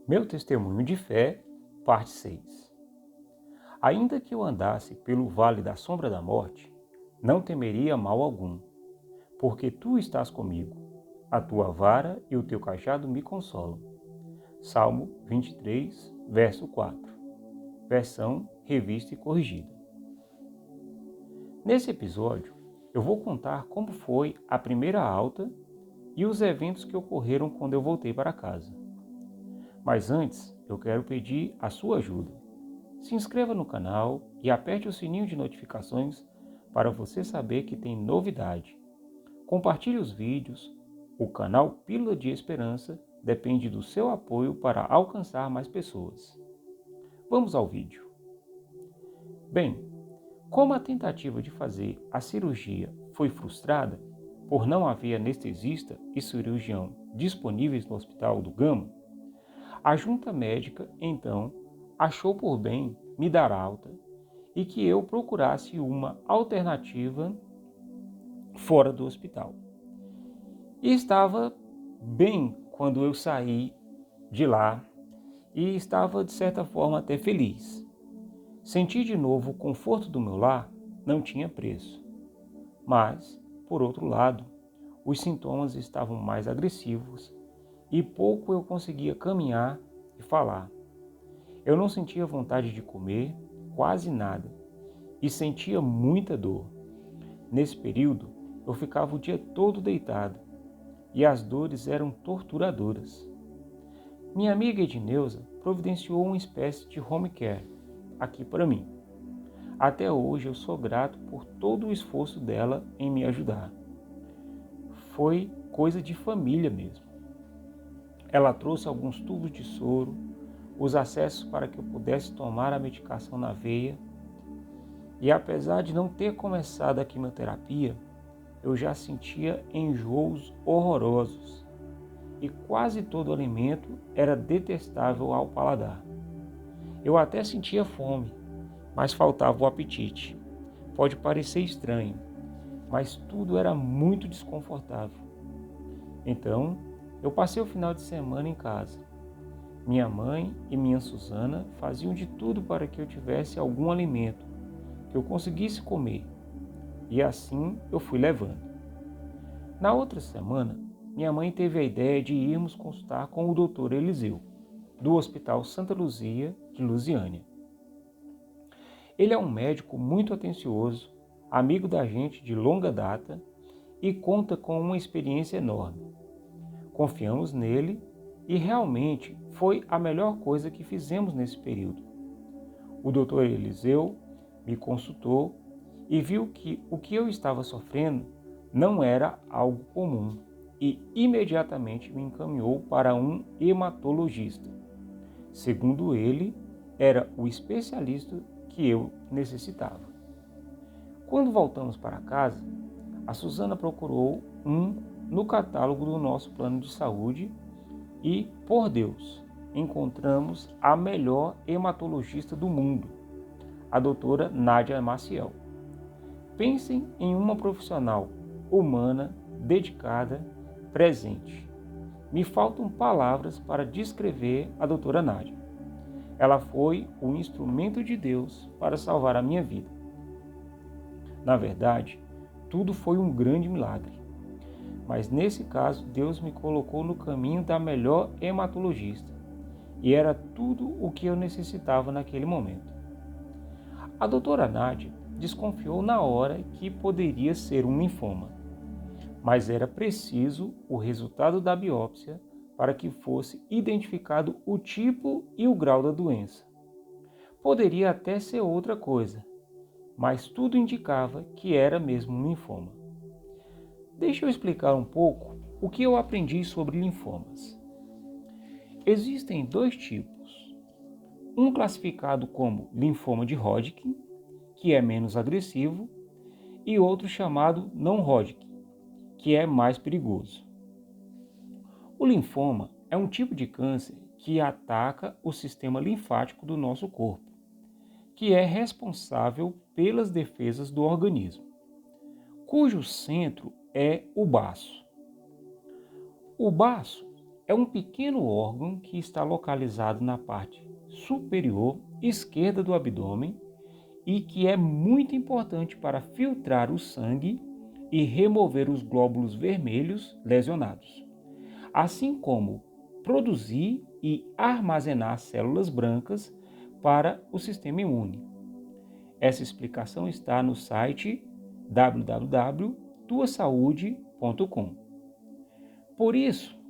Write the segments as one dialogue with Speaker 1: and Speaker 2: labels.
Speaker 1: Meu testemunho de fé, parte 6. Ainda que eu andasse pelo vale da sombra da morte, não temeria mal algum, porque tu estás comigo. A tua vara e o teu cajado me consolam. Salmo 23, verso 4. Versão revista e corrigida. Nesse episódio, eu vou contar como foi a primeira alta e os eventos que ocorreram quando eu voltei para casa. Mas antes, eu quero pedir a sua ajuda. Se inscreva no canal e aperte o sininho de notificações para você saber que tem novidade. Compartilhe os vídeos. O canal Pílula de Esperança depende do seu apoio para alcançar mais pessoas. Vamos ao vídeo. Bem, como a tentativa de fazer a cirurgia foi frustrada por não haver anestesista e cirurgião disponíveis no Hospital do Gama, a junta médica, então, achou por bem me dar alta e que eu procurasse uma alternativa fora do hospital. E estava bem quando eu saí de lá e estava, de certa forma, até feliz. Sentir de novo o conforto do meu lar não tinha preço. Mas, por outro lado, os sintomas estavam mais agressivos e pouco eu conseguia caminhar e falar. Eu não sentia vontade de comer, quase nada, e sentia muita dor. Nesse período, eu ficava o dia todo deitado, e as dores eram torturadoras. Minha amiga Edneuza providenciou uma espécie de home care aqui para mim. Até hoje eu sou grato por todo o esforço dela em me ajudar. Foi coisa de família mesmo. Ela trouxe alguns tubos de soro, os acessos para que eu pudesse tomar a medicação na veia, e apesar de não ter começado a quimioterapia, eu já sentia enjoos horrorosos e quase todo alimento era detestável ao paladar. Eu até sentia fome, mas faltava o apetite. Pode parecer estranho, mas tudo era muito desconfortável. Então, eu passei o final de semana em casa. Minha mãe e minha Susana faziam de tudo para que eu tivesse algum alimento, que eu conseguisse comer. E assim eu fui levando. Na outra semana, minha mãe teve a ideia de irmos consultar com o Dr. Eliseu, do Hospital Santa Luzia, de Lusiânia. Ele é um médico muito atencioso, amigo da gente de longa data e conta com uma experiência enorme. Confiamos nele e realmente foi a melhor coisa que fizemos nesse período. O Dr. Eliseu me consultou e viu que o que eu estava sofrendo não era algo comum e imediatamente me encaminhou para um hematologista. Segundo ele, era o especialista que eu necessitava. Quando voltamos para casa, a Susana procurou no catálogo do nosso plano de saúde e, por Deus, encontramos a melhor hematologista do mundo, a doutora Nádia Maciel. Pensem em uma profissional humana, dedicada, presente. Me faltam palavras para descrever a doutora Nádia. Ela foi o instrumento de Deus para salvar a minha vida. Na verdade, tudo foi um grande milagre. Mas nesse caso, Deus me colocou no caminho da melhor hematologista. E era tudo o que eu necessitava naquele momento. A doutora Nádia desconfiou na hora que poderia ser um linfoma, mas era preciso o resultado da biópsia para que fosse identificado o tipo e o grau da doença. Poderia até ser outra coisa, mas tudo indicava que era mesmo um linfoma. Deixa eu explicar um pouco o que eu aprendi sobre linfomas. Existem dois tipos. Um classificado como linfoma de Hodgkin, que é menos agressivo, e outro chamado não Hodgkin, que é mais perigoso. O linfoma é um tipo de câncer que ataca o sistema linfático do nosso corpo, que é responsável pelas defesas do organismo, cujo centro é o baço. O baço é um pequeno órgão que está localizado na parte superior esquerda do abdômen e que é muito importante para filtrar o sangue e remover os glóbulos vermelhos lesionados, assim como produzir e armazenar células brancas para o sistema imune. Essa explicação está no site www.tuasaude.com. Por isso,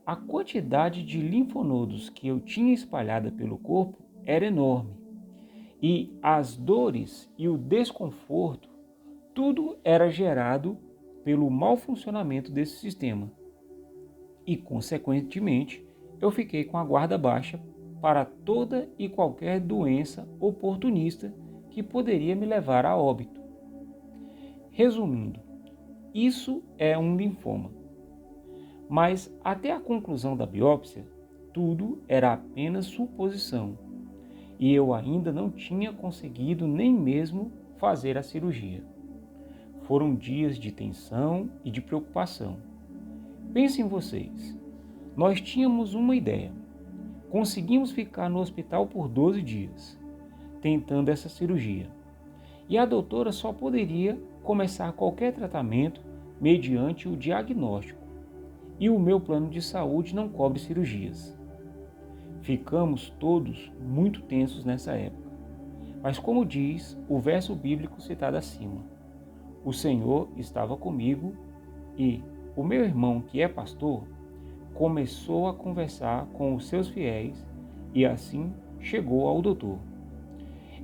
Speaker 1: a quantidade de linfonodos que eu tinha espalhada pelo corpo era enorme, e as dores e o desconforto, tudo era gerado pelo mau funcionamento desse sistema. E, consequentemente, eu fiquei com a guarda baixa para toda e qualquer doença oportunista que poderia me levar a óbito. Resumindo, isso é um linfoma. Mas até a conclusão da biópsia, tudo era apenas suposição, e eu ainda não tinha conseguido nem mesmo fazer a cirurgia. Foram dias de tensão e de preocupação. Pensem vocês, nós tínhamos uma ideia. Conseguimos ficar no hospital por 12 dias, tentando essa cirurgia. E a doutora só poderia começar qualquer tratamento mediante o diagnóstico. E o meu plano de saúde não cobre cirurgias. Ficamos todos muito tensos nessa época. Mas como diz o verso bíblico citado acima, o Senhor estava comigo e o meu irmão, que é pastor, começou a conversar com os seus fiéis e assim chegou ao doutor.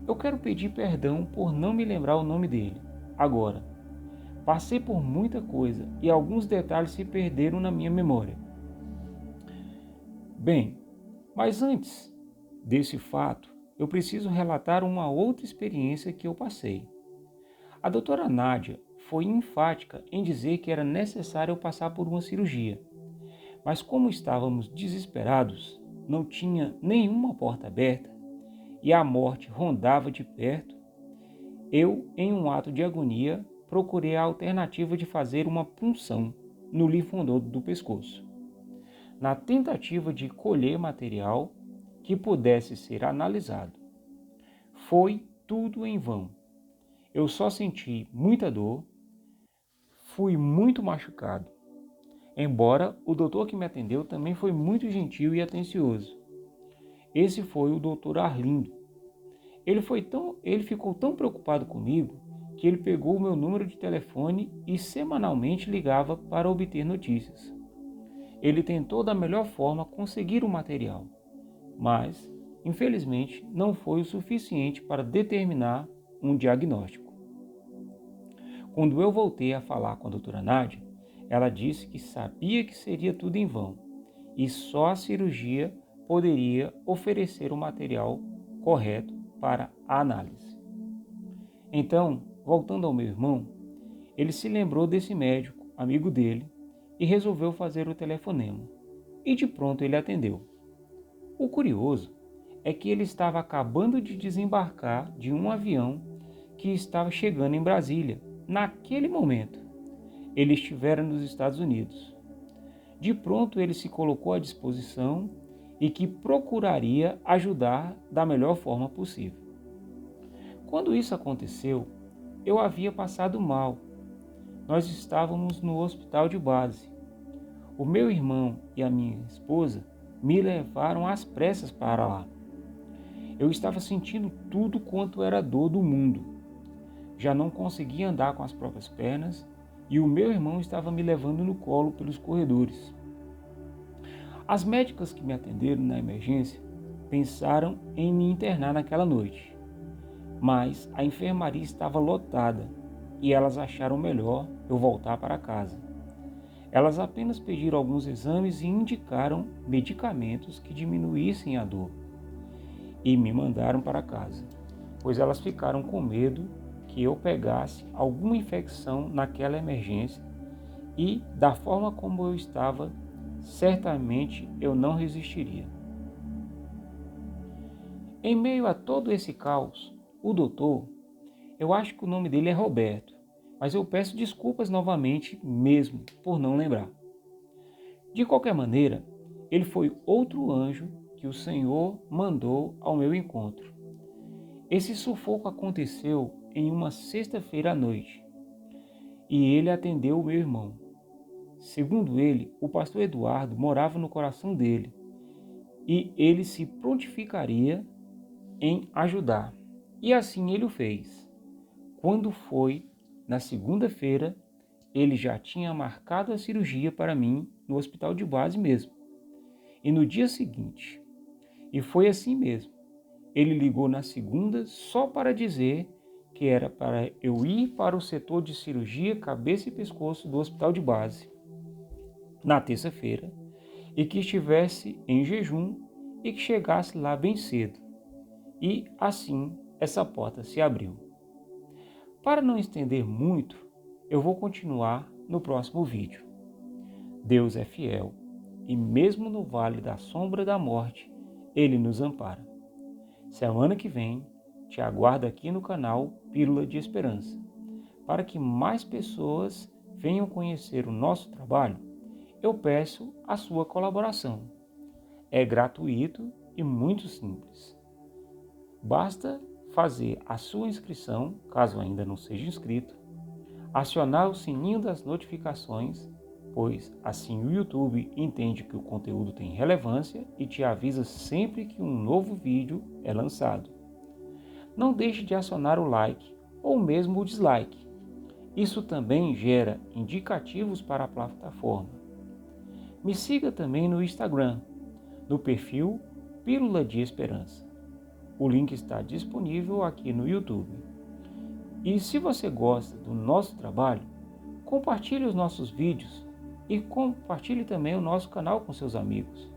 Speaker 1: Eu quero pedir perdão por não me lembrar o nome dele agora. Passei por muita coisa e alguns detalhes se perderam na minha memória. Bem, mas antes desse fato, eu preciso relatar uma outra experiência que eu passei. A doutora Nádia foi enfática em dizer que era necessário eu passar por uma cirurgia. Mas como estávamos desesperados, não tinha nenhuma porta aberta e a morte rondava de perto, eu, em um ato de agonia, procurei a alternativa de fazer uma punção no linfonodo do pescoço, na tentativa de colher material que pudesse ser analisado. Foi tudo em vão. Eu só senti muita dor, fui muito machucado. Embora o doutor que me atendeu também foi muito gentil e atencioso. Esse foi o doutor Arlindo. Ele ficou tão preocupado comigo que ele pegou o meu número de telefone e semanalmente ligava para obter notícias. Ele tentou da melhor forma conseguir o material, mas, infelizmente, não foi o suficiente para determinar um diagnóstico. Quando eu voltei a falar com a doutora Nádia, ela disse que sabia que seria tudo em vão e só a cirurgia poderia oferecer o material correto para a análise. Então, voltando ao meu irmão, ele se lembrou desse médico, amigo dele, e resolveu fazer o telefonema. E de pronto ele atendeu. O curioso é que ele estava acabando de desembarcar de um avião que estava chegando em Brasília, naquele momento. Ele estivera nos Estados Unidos. De pronto ele se colocou à disposição e que procuraria ajudar da melhor forma possível. Quando isso aconteceu, eu havia passado mal. Nós estávamos no hospital de base. O meu irmão e a minha esposa me levaram às pressas para lá. Eu estava sentindo tudo quanto era dor do mundo. Já não conseguia andar com as próprias pernas e o meu irmão estava me levando no colo pelos corredores. As médicas que me atenderam na emergência pensaram em me internar naquela noite, mas a enfermaria estava lotada e elas acharam melhor eu voltar para casa. Elas apenas pediram alguns exames e indicaram medicamentos que diminuíssem a dor e me mandaram para casa, pois elas ficaram com medo que eu pegasse alguma infecção naquela emergência e, da forma como eu estava, certamente eu não resistiria. Em meio a todo esse caos, o doutor, eu acho que o nome dele é Roberto, mas eu peço desculpas novamente mesmo por não lembrar. De qualquer maneira, ele foi outro anjo que o Senhor mandou ao meu encontro. Esse sufoco aconteceu em uma sexta-feira à noite, e ele atendeu o meu irmão. Segundo ele, o pastor Eduardo morava no coração dele, e ele se prontificaria em ajudar. E assim ele o fez. Quando foi na segunda-feira, ele já tinha marcado a cirurgia para mim no hospital de base mesmo. E no dia seguinte, e foi assim mesmo, ele ligou na segunda só para dizer que era para eu ir para o setor de cirurgia cabeça e pescoço do hospital de base na terça-feira e que estivesse em jejum e que chegasse lá bem cedo. E assim essa porta se abriu. Para não estender muito, eu vou continuar no próximo vídeo. Deus é fiel e mesmo no vale da sombra da morte, Ele nos ampara. Semana que vem, te aguardo aqui no canal Pílula de Esperança. Para que mais pessoas venham conhecer o nosso trabalho, eu peço a sua colaboração. É gratuito e muito simples. Basta fazer a sua inscrição, caso ainda não seja inscrito, acionar o sininho das notificações, pois assim o YouTube entende que o conteúdo tem relevância e te avisa sempre que um novo vídeo é lançado. Não deixe de acionar o like ou mesmo o dislike. Isso também gera indicativos para a plataforma. Me siga também no Instagram, no perfil Pílula de Esperança. O link está disponível aqui no YouTube. E se você gosta do nosso trabalho, compartilhe os nossos vídeos e compartilhe também o nosso canal com seus amigos.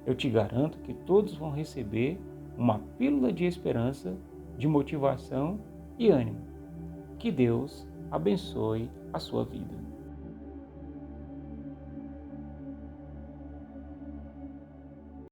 Speaker 1: Eu te garanto que todos vão receber uma pílula de esperança, de motivação e ânimo. Que Deus abençoe a sua vida.